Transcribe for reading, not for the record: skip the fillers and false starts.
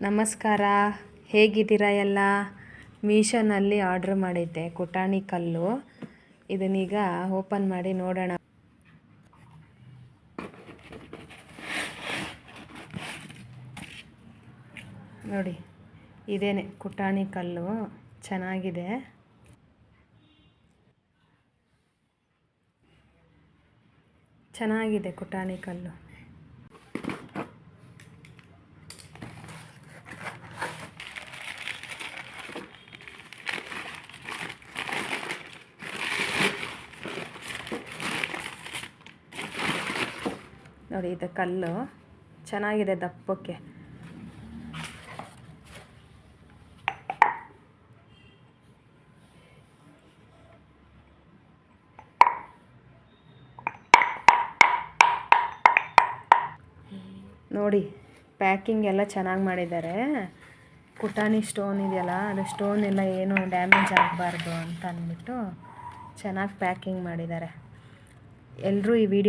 ನಮಸ್ಕಾರ, ಹೇಗಿದ್ದೀರಾ ಎಲ್ಲ? ಮೀಶೋನಲ್ಲಿ ಆರ್ಡ್ರ್ ಮಾಡಿದ್ದೆ ಕುಟಾಣಿ ಕಲ್ಲು. ಇದನ್ನೀಗ ಓಪನ್ ಮಾಡಿ ನೋಡೋಣ. ನೋಡಿ, ಇದೇನೆ ಕುಟಾಣಿ ಕಲ್ಲು. ಚೆನ್ನಾಗಿದೆ. ಕುಟಾಣಿ ಕಲ್ಲು. ನೋಡಿ, ಇದು ಕಲ್ಲು ಚೆನ್ನಾಗಿದೆ, ದಪ್ಪಕ್ಕೆ. ನೋಡಿ, ಪ್ಯಾಕಿಂಗ್ ಎಲ್ಲ ಚೆನ್ನಾಗಿ ಮಾಡಿದ್ದಾರೆ. ಕುಟಾಣಿ ಸ್ಟೋನ್ ಇದೆಯಲ್ಲ, ಅದು ಸ್ಟೋನ್ ಎಲ್ಲ ಏನೂ ಡ್ಯಾಮೇಜ್ ಆಗಬಾರ್ದು ಅಂತ ಅಂದ್ಬಿಟ್ಟು ಚೆನ್ನಾಗಿ ಪ್ಯಾಕಿಂಗ್ ಮಾಡಿದ್ದಾರೆ. ಎಲ್ಲರೂ ಈ ವಿಡಿಯೋ